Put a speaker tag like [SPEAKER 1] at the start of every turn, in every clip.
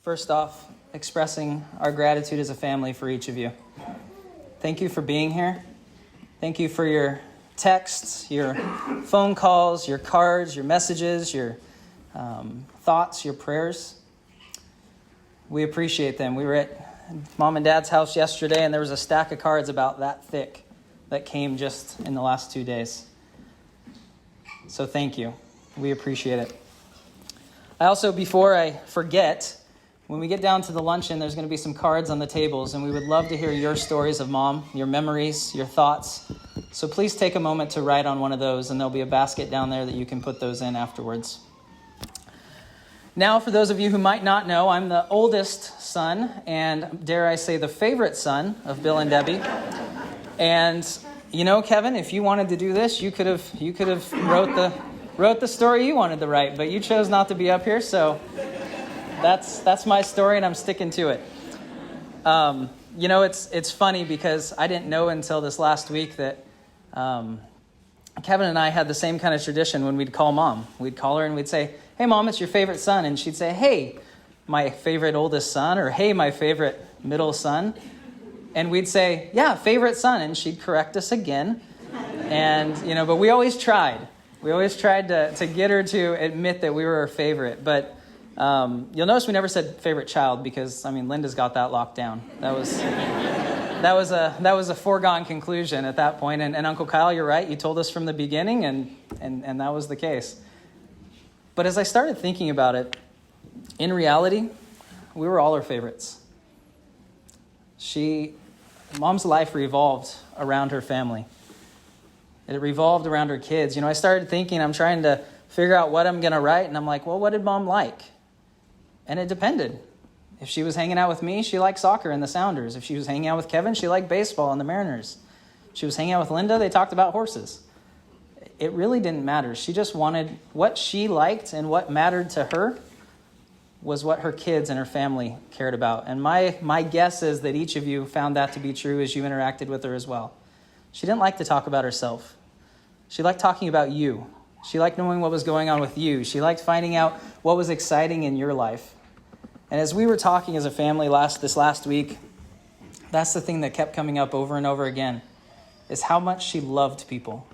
[SPEAKER 1] First off, expressing our gratitude as a family for each of you. Thank you for being here. Thank you for your texts, your phone calls, your cards, your messages, your thoughts, your prayers. We appreciate them. We were at Mom and Dad's house yesterday, and there was a stack of cards about that thick that came just in the last 2 days. So thank you. We appreciate it. I also, before I forget, when we get down to the luncheon, there's going to be some cards on the tables, and we would love to hear your stories of Mom, your memories, your thoughts. So please take a moment to write on one of those, and there'll be a basket down there that you can put those in afterwards. Now, for those of you who might not know, I'm the oldest son, and dare I say the favorite son of Bill and Debbie. And you know, Kevin, if you wanted to do this, you could have wrote the story you wanted to write, but you chose not to be up here, so that's my story, and I'm sticking to it. You know, it's funny because I didn't know until this last week that Kevin and I had the same kind of tradition when we'd call Mom. We'd call her and we'd say, "Hey, Mom, it's your favorite son." And she'd say, "Hey, my favorite oldest son," or "Hey, my favorite middle son." And we'd say, "Yeah, favorite son." And she'd correct us again. And, you know, but we always tried. We always tried to get her to admit that we were her favorite. But you'll notice we never said favorite child because, I mean, Linda's got that locked down. That was a foregone conclusion at that point. And Uncle Kyle, you're right. You told us from the beginning, and that was the case. But as I started thinking about it, in reality, we were all her favorites. Mom's life revolved around her family. It revolved around her kids. You know, I started thinking, I'm trying to figure out what I'm going to write, and I'm like, well, what did Mom like? And it depended. If she was hanging out with me, she liked soccer and the Sounders. If she was hanging out with Kevin, she liked baseball and the Mariners. If she was hanging out with Linda, they talked about horses. It really didn't matter. She just wanted what she liked, and what mattered to her was what her kids and her family cared about. And my guess is that each of you found that to be true as you interacted with her as well. She didn't like to talk about herself. She liked talking about you. She liked knowing what was going on with you. She liked finding out what was exciting in your life. And as we were talking as a family this last week, that's the thing that kept coming up over and over again, is how much she loved people,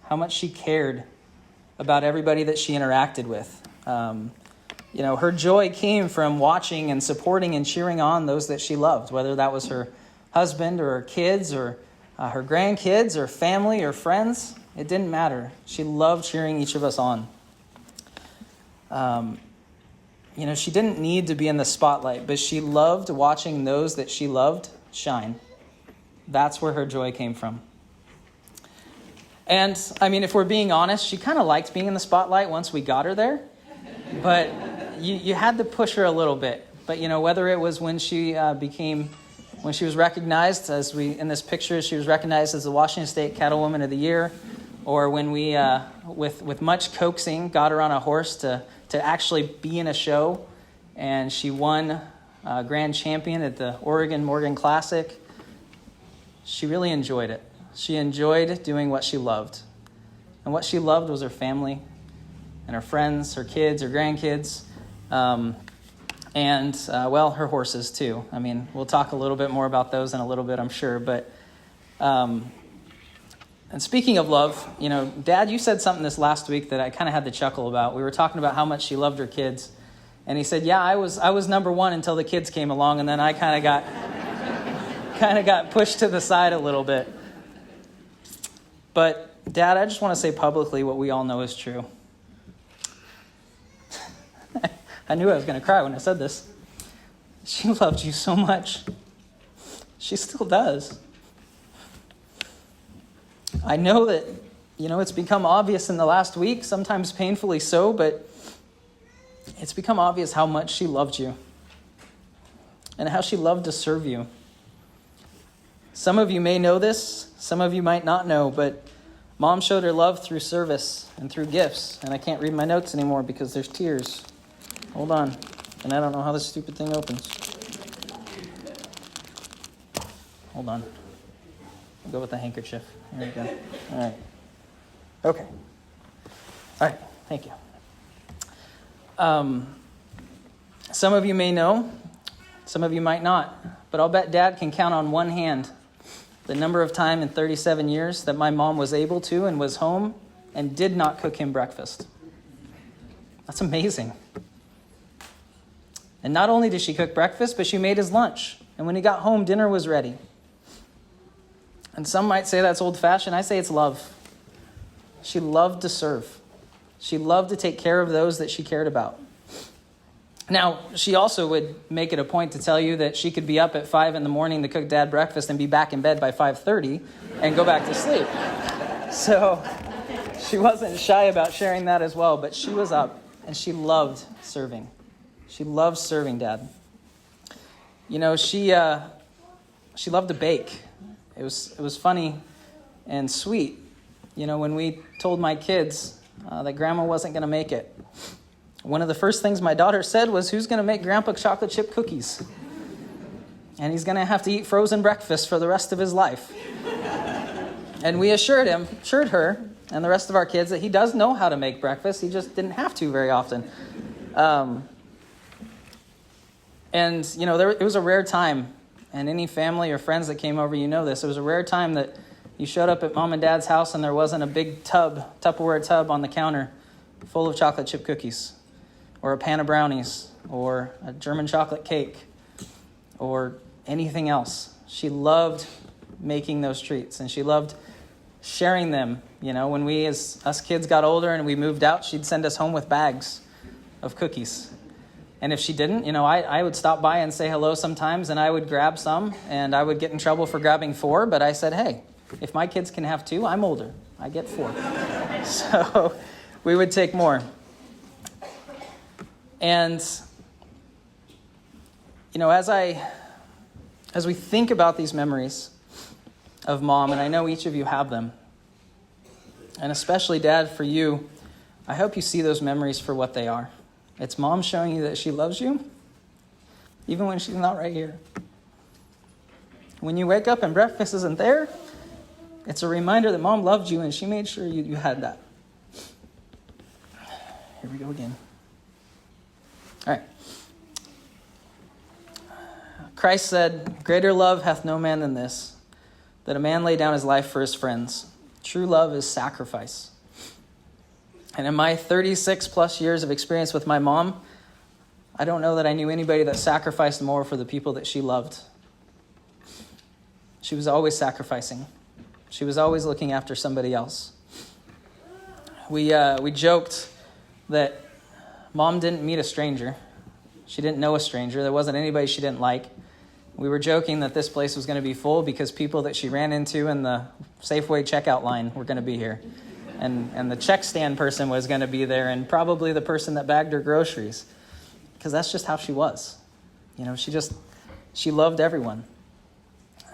[SPEAKER 1] how much she cared about everybody that she interacted with. You know, her joy came from watching and supporting and cheering on those that she loved, whether that was her husband or her kids or her grandkids or family or friends. It didn't matter. She loved cheering each of us on. You know, she didn't need to be in the spotlight, but she loved watching those that she loved shine. That's where her joy came from. And, I mean, if we're being honest, she kind of liked being in the spotlight once we got her there. But you had to push her a little bit. But, you know, whether it was when she was recognized, in this picture, she was recognized as the Washington State Cattlewoman of the Year, or when we, with much coaxing, got her on a horse to actually be in a show, and she won grand champion at the Oregon Morgan Classic. She really enjoyed it. She enjoyed doing what she loved. And what she loved was her family and her friends, her kids, her grandkids, and her horses too. I mean, we'll talk a little bit more about those in a little bit, I'm sure. But and speaking of love, you know, Dad, you said something this last week that I kind of had to chuckle about. We were talking about how much she loved her kids, and he said, "Yeah, I was number one until the kids came along, and then I kind of got pushed to the side a little bit." But Dad, I just want to say publicly what we all know is true. I knew I was going to cry when I said this. She loved you so much. She still does. I know that, you know, it's become obvious in the last week, sometimes painfully so, but it's become obvious how much she loved you and how she loved to serve you. Some of you may know this, some of you might not know, but Mom showed her love through service and through gifts, and I can't read my notes anymore because there's tears. Hold on. And I don't know how this stupid thing opens. Hold on. I'll go with the handkerchief. Here we go. All right. Okay. All right. Thank you. Some of you may know, some of you might not, but I'll bet Dad can count on one hand the number of time in 37 years that my mom was able to and was home and did not cook him breakfast. That's amazing. And not only did she cook breakfast, but she made his lunch. And when he got home, dinner was ready. And some might say that's old-fashioned. I say it's love. She loved to serve. She loved to take care of those that she cared about. Now, she also would make it a point to tell you that she could be up at 5 a.m. to cook Dad breakfast and be back in bed by 5:30 and go back to sleep. So she wasn't shy about sharing that as well, but she was up and she loved serving. She loved serving Dad. You know, she loved to bake. It was funny and sweet. You know, when we told my kids that Grandma wasn't going to make it, one of the first things my daughter said was, "Who's going to make Grandpa chocolate chip cookies? And he's going to have to eat frozen breakfast for the rest of his life." And we assured her, and the rest of our kids that he does know how to make breakfast. He just didn't have to very often. And, you know, it was a rare time, and any family or friends that came over, you know this. It was a rare time that you showed up at Mom and Dad's house and there wasn't a big Tupperware tub on the counter full of chocolate chip cookies, or a pan of brownies, or a German chocolate cake, or anything else. She loved making those treats, and she loved sharing them. You know, when us kids got older and we moved out, she'd send us home with bags of cookies. And if she didn't, you know, I would stop by and say hello sometimes, and I would grab some, and I would get in trouble for grabbing 4, but I said, hey, if my kids can have 2, I'm older. I get 4. So we would take more. And, you know, as we think about these memories of Mom, and I know each of you have them, and especially Dad, for you, I hope you see those memories for what they are. It's Mom showing you that she loves you, even when she's not right here. When you wake up and breakfast isn't there, it's a reminder that Mom loved you and she made sure you had that. Here we go again. All right. Christ said, "Greater love hath no man than this, that a man lay down his life for his friends. True love is sacrifice." And in my 36 plus years of experience with my mom, I don't know that I knew anybody that sacrificed more for the people that she loved. She was always sacrificing. She was always looking after somebody else. We joked that Mom didn't meet a stranger. She didn't know a stranger. There wasn't anybody she didn't like. We were joking that this place was going to be full because people that she ran into in the Safeway checkout line were going to be here. And the check stand person was going to be there, and probably the person that bagged her groceries. Because that's just how she was. You know, she loved everyone.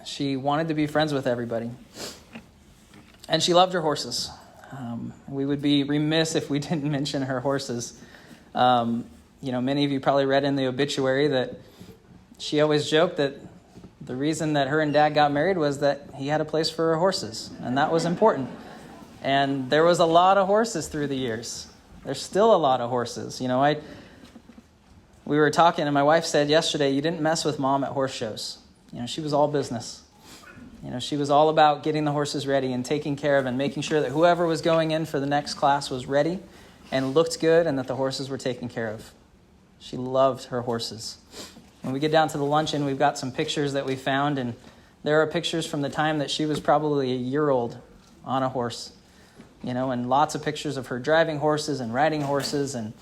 [SPEAKER 1] She wanted to be friends with everybody. And she loved her horses. We would be remiss if we didn't mention her horses. You know, many of you probably read in the obituary that she always joked that the reason that her and Dad got married was that he had a place for her horses, and that was important. And there was a lot of horses through the years. There's still a lot of horses. You know, we were talking, and my wife said yesterday, you didn't mess with Mom at horse shows. You know, she was all business. You know, she was all about getting the horses ready and taking care of and making sure that whoever was going in for the next class was ready and looked good and that the horses were taken care of. She loved her horses. When we get down to the luncheon, we've got some pictures that we found, and there are pictures from the time that she was probably a year old on a horse. You know, and lots of pictures of her driving horses and riding horses, and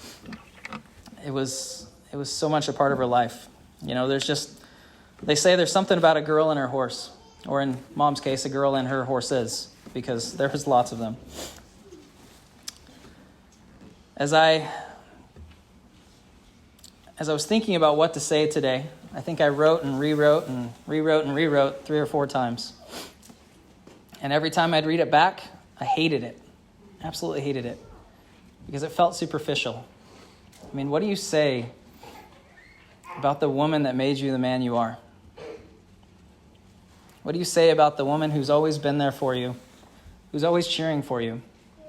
[SPEAKER 1] it was so much a part of her life. You know, they say there's something about a girl and her horse, or in Mom's case, a girl and her horses, because there was lots of them. As I was thinking about what to say today, I think I wrote and rewrote 3 or 4 times. And every time I'd read it back, I hated it. Absolutely hated it. Because it felt superficial. I mean, what do you say about the woman that made you the man you are? What do you say about the woman who's always been there for you, who's always cheering for you?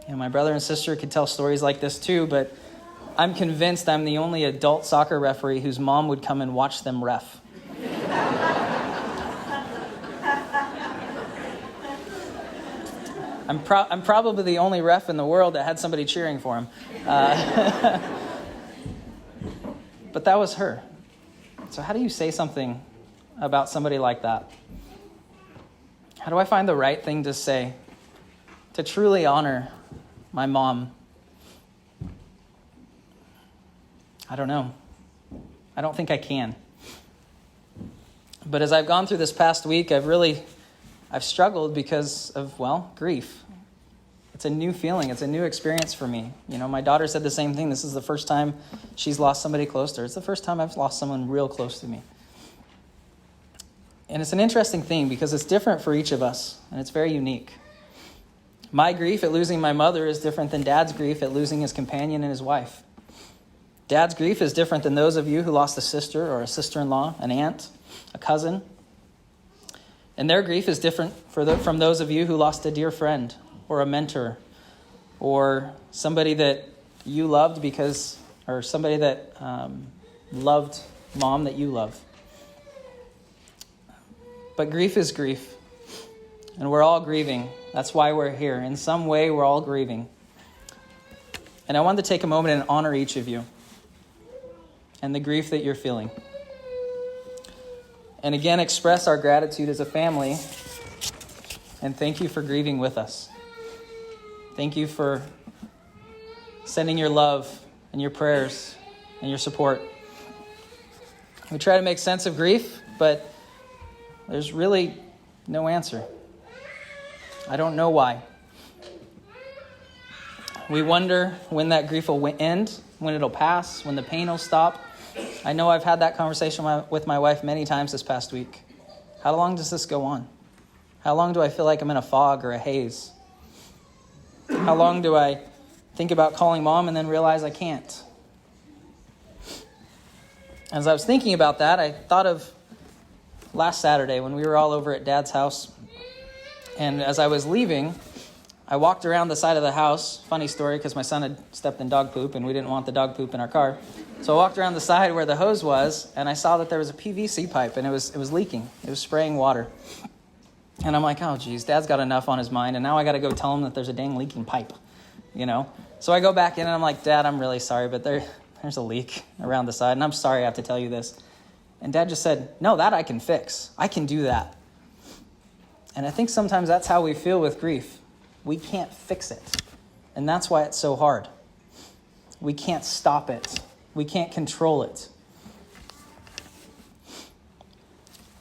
[SPEAKER 1] You know, my brother and sister could tell stories like this too, but I'm convinced I'm the only adult soccer referee whose mom would come and watch them ref. I'm probably the only ref in the world that had somebody cheering for him. But that was her. So how do you say something about somebody like that? How do I find the right thing to say to truly honor my mom? I don't know. I don't think I can. But as I've gone through this past week, I've struggled because of, grief. It's a new feeling. It's a new experience for me. My daughter said the same thing. This is the first time she's lost somebody close to her. It's the first time I've lost someone real close to me. And it's an interesting thing because it's different for each of us, and it's very unique. My grief at losing my mother is different than Dad's grief at losing his companion and his wife. Dad's grief is different than those of you who lost a sister or a sister-in-law, an aunt, a cousin. And their grief is different from those of you who lost a dear friend or a mentor or somebody that you loved or somebody that loved mom that you love. But grief is grief, and we're all grieving. That's why we're here. In some way, we're all grieving. And I wanted to take a moment and honor each of you and the grief that you're feeling. And again, express our gratitude as a family, and thank you for grieving with us. Thank you for sending your love and your prayers and your support. We try to make sense of grief, but there's really no answer. I don't know why. We wonder when that grief will end, when it'll pass, when the pain will stop. I know I've had that conversation with my wife many times this past week. How long does this go on? How long do I feel like I'm in a fog or a haze? How long do I think about calling mom and then realize I can't? As I was thinking about that, I thought of last Saturday when we were all over at Dad's house. And as I was leaving, I walked around the side of the house. Funny story, because my son had stepped in dog poop and we didn't want the dog poop in our car. So I walked around the side where the hose was, and I saw that there was a PVC pipe, and it was leaking. It was spraying water. And I'm like, oh, geez, Dad's got enough on his mind, and now I got to go tell him that there's a dang leaking pipe, So I go back in, and I'm like, Dad, I'm really sorry, but there's a leak around the side, and I'm sorry I have to tell you this. And Dad just said, no, that I can fix. I can do that. And I think sometimes that's how we feel with grief. We can't fix it. And that's why it's so hard. We can't stop it. We can't control it.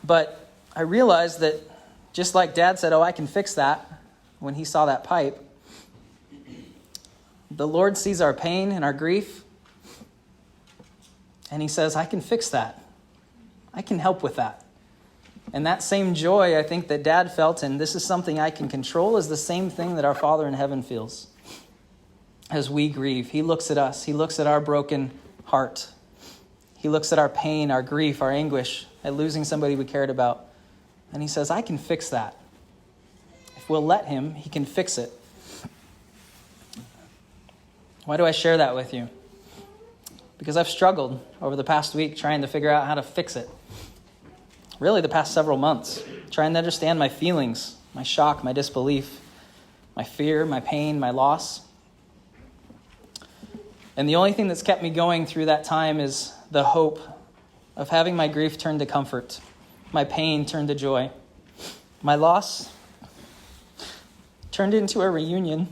[SPEAKER 1] But I realized that just like Dad said, oh, I can fix that when he saw that pipe, the Lord sees our pain and our grief, and he says, I can fix that. I can help with that. And that same joy, I think, that Dad felt, and this is something I can control, is the same thing that our Father in heaven feels. As we grieve, he looks at us. He looks at our broken heart. He looks at our pain, our grief, our anguish at losing somebody we cared about. And he says, I can fix that. If we'll let him, he can fix it. Why do I share that with you? Because I've struggled over the past week trying to figure out how to fix it. Really, the past several months, trying to understand my feelings, my shock, my disbelief, my fear, my pain, my loss. And the only thing that's kept me going through that time is the hope of having my grief turn to comfort, my pain turned to joy, my loss turned into a reunion.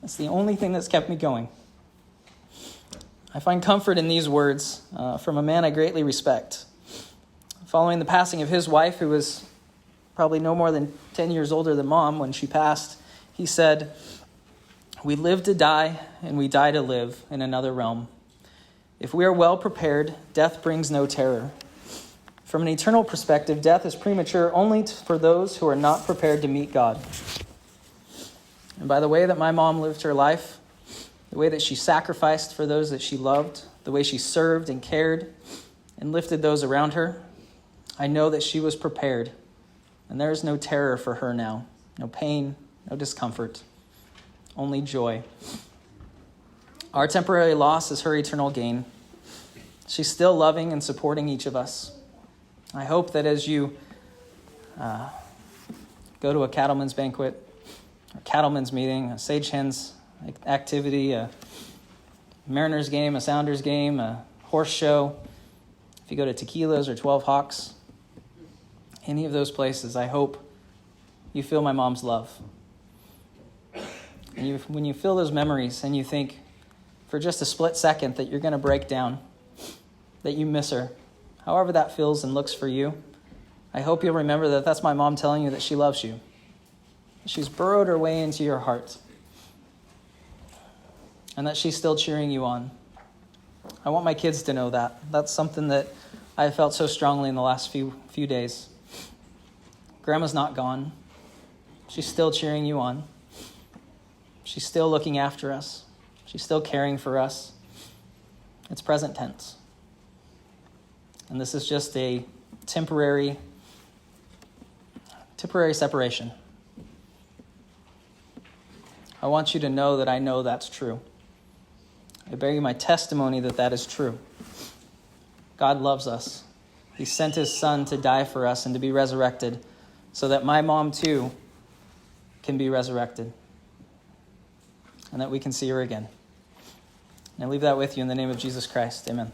[SPEAKER 1] That's the only thing that's kept me going. I find comfort in these words from a man I greatly respect. Following the passing of his wife, who was probably no more than 10 years older than Mom when she passed, he said, "We live to die, and we die to live in another realm. If we are well prepared, death brings no terror. From an eternal perspective, death is premature only for those who are not prepared to meet God." And by the way that my mom lived her life, the way that she sacrificed for those that she loved, the way she served and cared and lifted those around her, I know that she was prepared, and there is no terror for her now, no pain, no discomfort, only joy. Our temporary loss is her eternal gain. She's still loving and supporting each of us. I hope that as you go to a cattleman's banquet, a cattleman's meeting, a sage hens activity, a Mariners game, a Sounders game, a horse show, if you go to Tequila's or 12 Hawks, any of those places, I hope you feel my mom's love. And when you feel those memories and you think for just a split second that you're going to break down, that you miss her, however that feels and looks for you, I hope you'll remember that that's my mom telling you that she loves you. She's burrowed her way into your heart. And that she's still cheering you on. I want my kids to know that. That's something that I felt so strongly in the last few days. Grandma's not gone. She's still cheering you on. She's still looking after us. She's still caring for us. It's present tense. And this is just a temporary separation. I want you to know that I know that's true. I bear you my testimony that that is true. God loves us. He sent his son to die for us and to be resurrected so that my mom too can be resurrected and that we can see her again. And I leave that with you in the name of Jesus Christ. Amen.